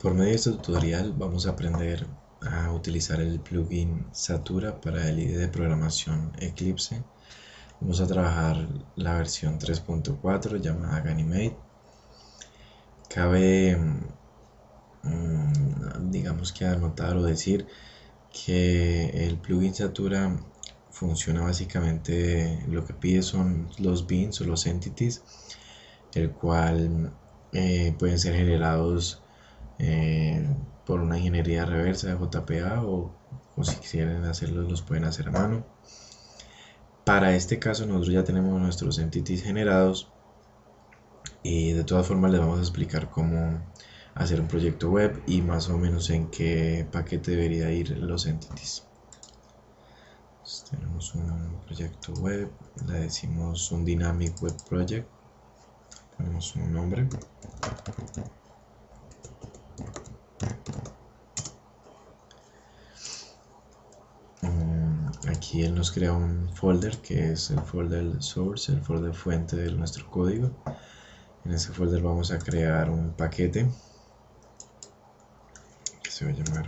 Por medio de este tutorial vamos a aprender a utilizar el plugin Satura para el IDE de programación Eclipse. Vamos a trabajar la versión 3.4 llamada Ganymede. Cabe, digamos que anotar o decir que el plugin Satura funciona básicamente, lo que pide son los beans o los entities, el cual pueden ser generados por una ingeniería reversa de JPA o si quieren hacerlos los pueden hacer a mano. Para este caso nosotros ya tenemos nuestros entities generados y de todas formas les vamos a explicar cómo hacer un proyecto web y más o menos en qué paquete debería ir los entities. Entonces, tenemos un proyecto web, le decimos un dynamic web project, ponemos un nombre. Aquí él nos crea un folder que es el folder source, el folder fuente de nuestro código. En ese folder vamos a crear un paquete que se va a llamar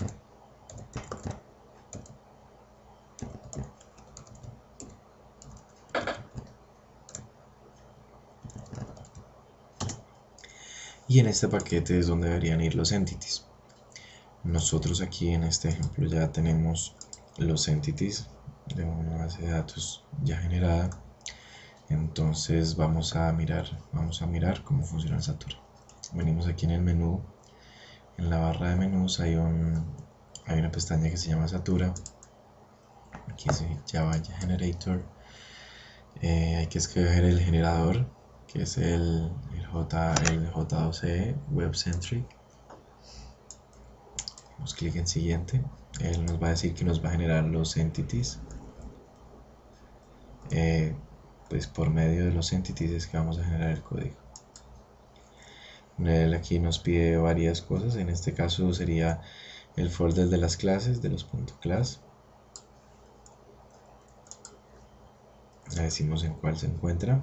y en este paquete es donde deberían ir los entities. Nosotros aquí en este ejemplo ya tenemos los entities de una base de datos ya generada. Entonces vamos a mirar cómo funciona el Satura. Venimos aquí en el menú, en la barra de menús hay una pestaña que se llama Satura. Aquí dice Java Generator. Hay que escoger el generador, que es el J2EE WebCentric. Damos clic en siguiente. Él nos va a decir que nos va a generar los entities. Pues por medio de los entities es que vamos a generar el código. Él aquí nos pide varias cosas, en este caso sería el folder de las clases, de los .class. Le decimos en cuál se encuentra.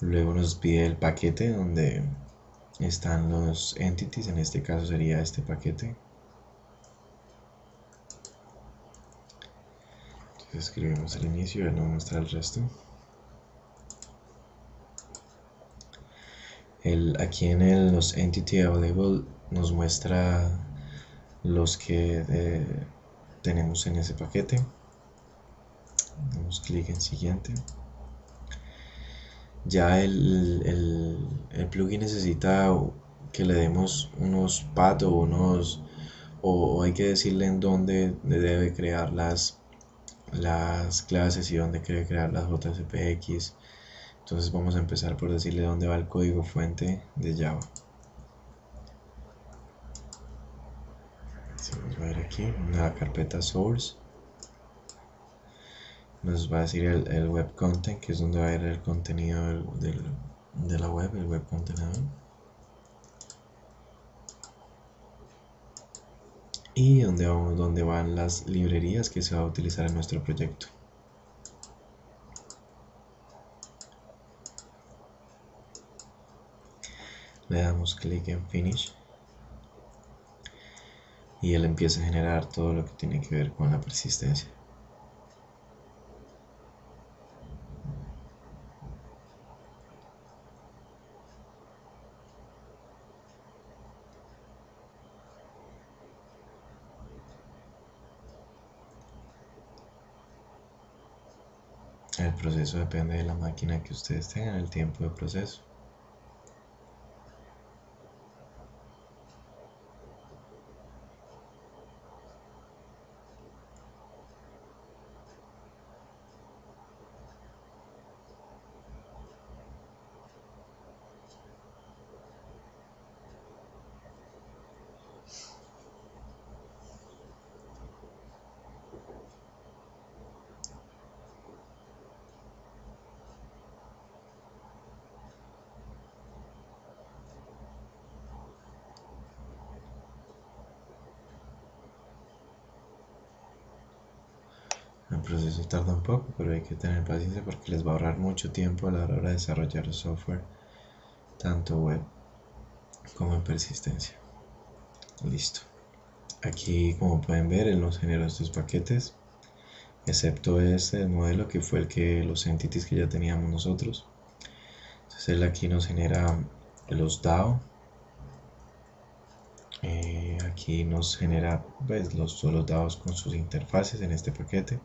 Luego nos pide el paquete donde están los entities, en este caso sería este paquete. Entonces escribimos el inicio y él nos muestra el resto. Aquí en los entity available nos muestra los que tenemos en ese paquete. Damos clic en siguiente. Ya el plugin necesita que le demos unos paths o hay que decirle en dónde debe crear las clases y dónde debe crear las JSPX. Entonces vamos a empezar por decirle dónde va el código fuente de Java. Vamos a ver aquí en la carpeta source. Nos va a decir el web content, que es donde va a ir el contenido de la web, el web contenedor. Y donde van las librerías que se va a utilizar en nuestro proyecto. Le damos clic en Finish y él empieza a generar todo lo que tiene que ver con la persistencia. El proceso depende de la máquina que ustedes tengan, el tiempo de proceso. El proceso tarda un poco, pero hay que tener paciencia porque les va a ahorrar mucho tiempo a la hora de desarrollar el software tanto web como en persistencia. Listo. Aquí, como pueden ver, él nos generó estos paquetes, excepto este modelo que fue los entities que ya teníamos nosotros. Entonces él aquí nos genera los DAO. Aquí nos genera pues, los DAOs con sus interfaces en este paquete.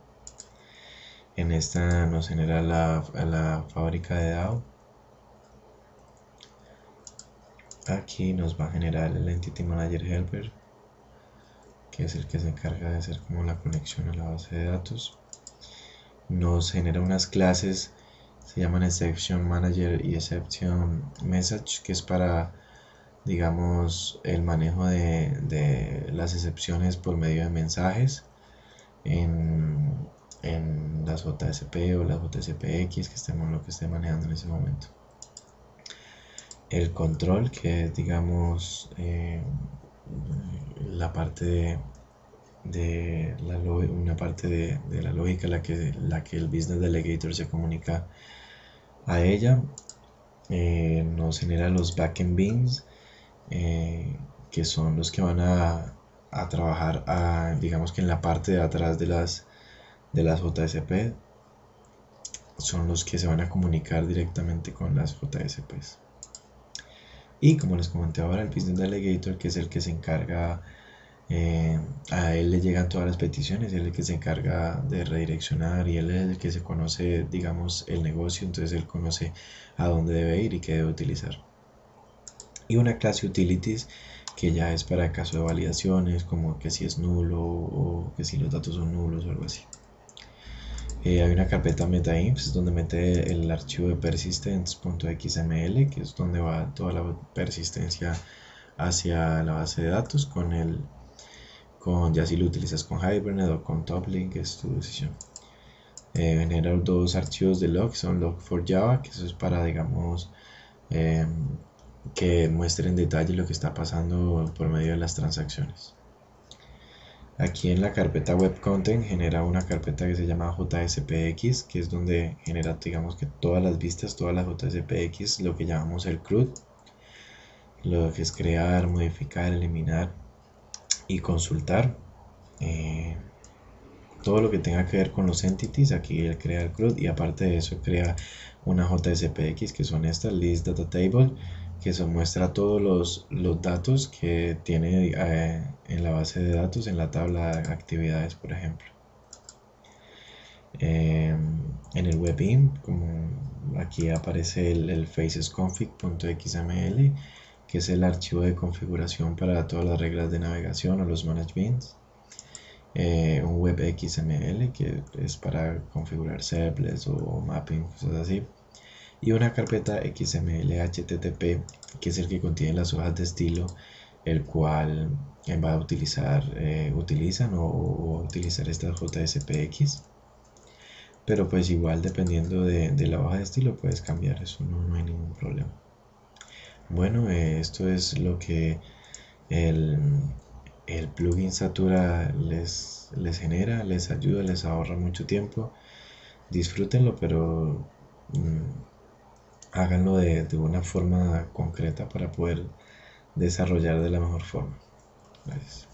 En esta nos genera la fábrica de DAO. Aquí nos va a generar el Entity Manager Helper, que es el que se encarga de hacer como la conexión a la base de datos. Nos genera unas clases, se llaman Exception Manager y Exception Message, que es para, digamos, el manejo de las excepciones por medio de mensajes en las JSP o las JSPX, que estemos lo que esté manejando en ese momento. El control, que es, digamos, la parte una parte de la lógica la que el Business Delegator se comunica a ella. Nos genera los backend beans, que son los que van a trabajar digamos que en la parte de atrás de las JSP, son los que se van a comunicar directamente con las JSPs. Y como les comenté ahora, el Business Delegator, que es el que se encarga, a él le llegan todas las peticiones, él es el que se encarga de redireccionar y él es el que se conoce, digamos, el negocio, entonces él conoce a dónde debe ir y qué debe utilizar. Y una clase Utilities, que ya es para el caso de validaciones, como que si es nulo o que si los datos son nulos o algo así. Hay una carpeta metainfs donde mete el archivo de persistence.xml, que es donde va toda la persistencia hacia la base de datos ya si lo utilizas con Hibernate o con Toplink, es tu decisión. Genera dos archivos de log, son log4java, que eso es para, digamos, que muestre en detalle lo que está pasando por medio de las transacciones. Aquí en la carpeta web content genera una carpeta que se llama JSPX, que es donde genera, digamos, que todas las vistas, todas las JSPX, lo que llamamos el CRUD, lo que es crear, modificar, eliminar y consultar. Todo lo que tenga que ver con los entities, aquí él crea el CRUD, y aparte de eso crea una JSPX, que son estas, List Data Table, que se muestra todos los datos que tiene en la base de datos, en la tabla de actividades, por ejemplo. En el webin, como aquí aparece el facesconfig.xml, que es el archivo de configuración para todas las reglas de navegación o los manage beans. Un web XML, que es para configurar servlets o mapping, cosas así. Y una carpeta XML HTTP, que es el que contiene las hojas de estilo, el cual va a utilizan o utilizar estas JSPX. Pero pues igual, dependiendo de la hoja de estilo, puedes cambiar eso, no hay ningún problema. Bueno, esto es lo que el plugin Satura les genera, les ayuda, les ahorra mucho tiempo. Disfrútenlo, pero háganlo de una forma concreta para poder desarrollar de la mejor forma. Gracias.